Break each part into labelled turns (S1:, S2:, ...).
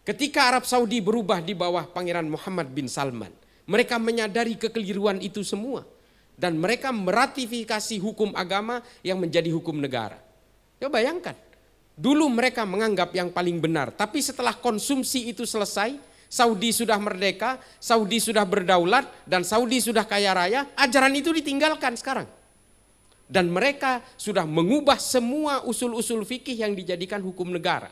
S1: Ketika Arab Saudi berubah di bawah Pangeran Muhammad bin Salman, mereka menyadari kekeliruan itu semua. Dan mereka meratifikasi hukum agama yang menjadi hukum negara. Ya bayangkan, dulu mereka menganggap yang paling benar. Tapi setelah konsumsi itu selesai, Saudi sudah merdeka, Saudi sudah berdaulat, dan Saudi sudah kaya raya, ajaran itu ditinggalkan sekarang. Dan mereka sudah mengubah semua usul-usul fikih yang dijadikan hukum negara.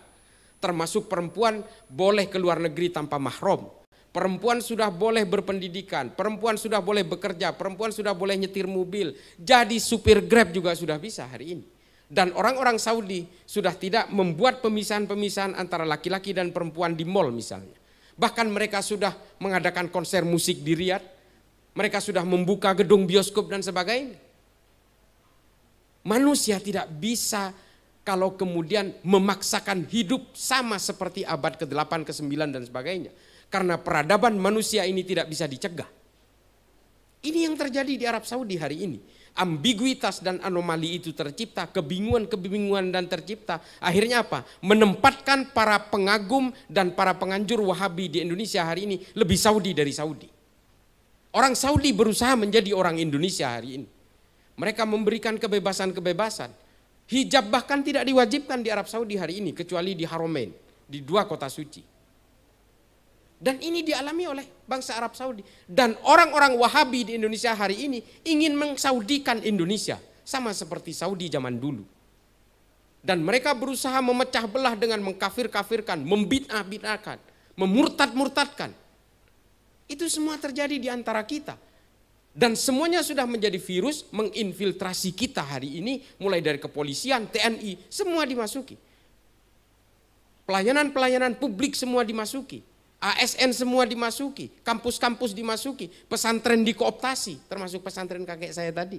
S1: Termasuk perempuan boleh keluar negeri tanpa mahram. Perempuan sudah boleh berpendidikan, perempuan sudah boleh bekerja, perempuan sudah boleh nyetir mobil. Jadi supir Grab juga sudah bisa hari ini. Dan orang-orang Saudi sudah tidak membuat pemisahan-pemisahan antara laki-laki dan perempuan di mal misalnya. Bahkan mereka sudah mengadakan konser musik di Riyadh. Mereka sudah membuka gedung bioskop dan sebagainya. Manusia tidak bisa kalau kemudian memaksakan hidup sama seperti abad ke-8, ke-9 dan sebagainya. Karena peradaban manusia ini tidak bisa dicegah. Ini yang terjadi di Arab Saudi hari ini. Ambiguitas dan anomali itu tercipta, kebingungan-kebingungan dan tercipta. Akhirnya apa? Menempatkan para pengagum dan para penganjur Wahabi di Indonesia hari ini lebih Saudi dari Saudi. Orang Saudi berusaha menjadi orang Indonesia hari ini. Mereka memberikan kebebasan-kebebasan. Hijab bahkan tidak diwajibkan di Arab Saudi hari ini kecuali di Haramain, di 2 kota suci. Dan ini dialami oleh bangsa Arab Saudi. Dan orang-orang Wahabi di Indonesia hari ini ingin mengsaudikan Indonesia. Sama seperti Saudi zaman dulu. Dan mereka berusaha memecah belah dengan mengkafir-kafirkan, membid'ah-bid'ahkan, memurtad-murtadkan. Itu semua terjadi di antara kita. Dan semuanya sudah menjadi virus menginfiltrasi kita hari ini. Mulai dari kepolisian, TNI, semua dimasuki. Pelayanan-pelayanan publik semua dimasuki. ASN semua dimasuki, kampus-kampus dimasuki, pesantren dikooptasi, termasuk pesantren kakek saya tadi.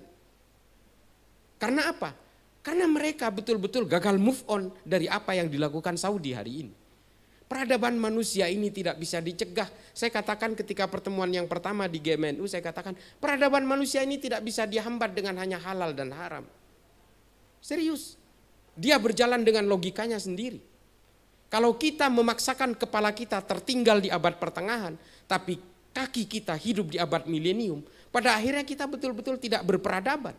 S1: Karena apa? Karena mereka betul-betul gagal move on dari apa yang dilakukan Saudi hari ini. Peradaban manusia ini tidak bisa dicegah. Saya katakan ketika pertemuan yang pertama di GMNU, saya katakan peradaban manusia ini tidak bisa dihambat dengan hanya halal dan haram. Serius, dia berjalan dengan logikanya sendiri. Kalau kita memaksakan kepala kita tertinggal di abad pertengahan, tapi kaki kita hidup di abad milenium, pada akhirnya kita betul-betul tidak berperadaban.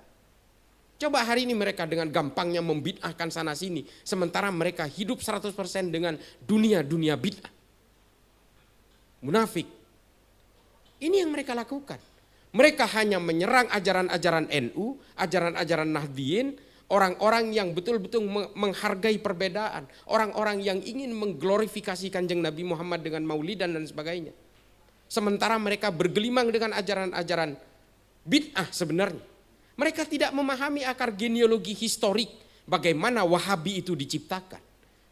S1: Coba hari ini mereka dengan gampangnya membid'ahkan sana sini, sementara mereka hidup 100% dengan dunia-dunia bid'ah. Munafik. Ini yang mereka lakukan. Mereka hanya menyerang ajaran-ajaran NU, ajaran-ajaran Nahdliyin, orang-orang yang betul-betul menghargai perbedaan. Orang-orang yang ingin mengglorifikasi Kanjeng Nabi Muhammad dengan maulidan dan sebagainya. Sementara mereka bergelimang dengan ajaran-ajaran bid'ah sebenarnya. Mereka tidak memahami akar genealogi historik bagaimana Wahabi itu diciptakan.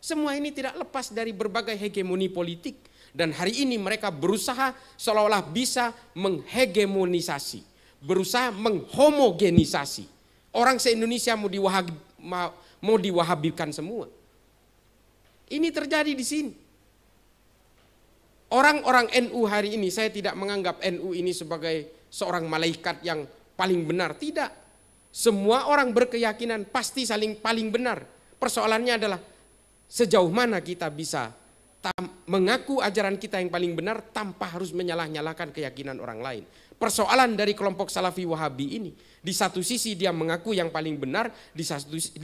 S1: Semua ini tidak lepas dari berbagai hegemoni politik. Dan hari ini mereka berusaha seolah-olah bisa menghegemonisasi. Berusaha menghomogenisasi. Orang se-Indonesia mau diwahabikan semua. Ini terjadi di sini. Orang-orang NU hari ini, saya tidak menganggap NU ini sebagai seorang malaikat yang paling benar. Tidak. Semua orang berkeyakinan pasti saling paling benar. Persoalannya adalah sejauh mana kita bisa mengaku ajaran kita yang paling benar tanpa harus menyalah-nyalahkan keyakinan orang lain. Persoalan dari kelompok Salafi Wahabi ini, di satu sisi dia mengaku yang paling benar, di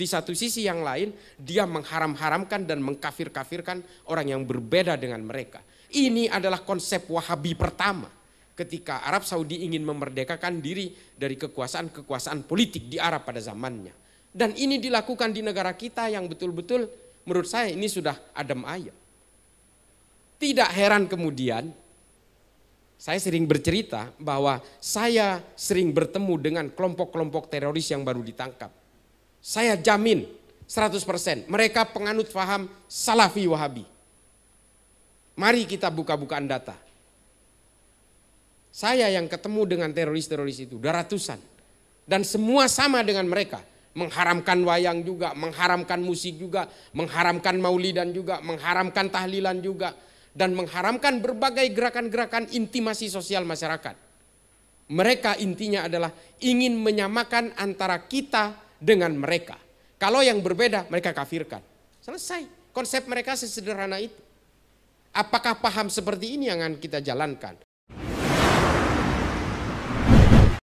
S1: satu sisi yang lain dia mengharam-haramkan dan mengkafir-kafirkan orang yang berbeda dengan mereka. Ini adalah konsep Wahabi pertama ketika Arab Saudi ingin memerdekakan diri dari kekuasaan-kekuasaan politik di Arab pada zamannya. Dan ini dilakukan di negara kita yang betul-betul menurut saya ini sudah adem ayem. Tidak heran kemudian saya sering bercerita bahwa saya sering bertemu dengan kelompok-kelompok teroris yang baru ditangkap. Saya jamin 100% mereka penganut faham Salafi Wahabi. Mari kita buka-bukaan data. Saya yang ketemu dengan teroris-teroris itu, udah ratusan. Dan semua sama dengan mereka. Mengharamkan wayang juga, mengharamkan musik juga, mengharamkan maulidan juga, mengharamkan tahlilan juga. Dan mengharamkan berbagai gerakan-gerakan intimasi sosial masyarakat. Mereka intinya adalah ingin menyamakan antara kita dengan mereka. Kalau yang berbeda mereka kafirkan. Selesai. Konsep mereka sesederhana itu. Apakah paham seperti ini yang akan kita jalankan?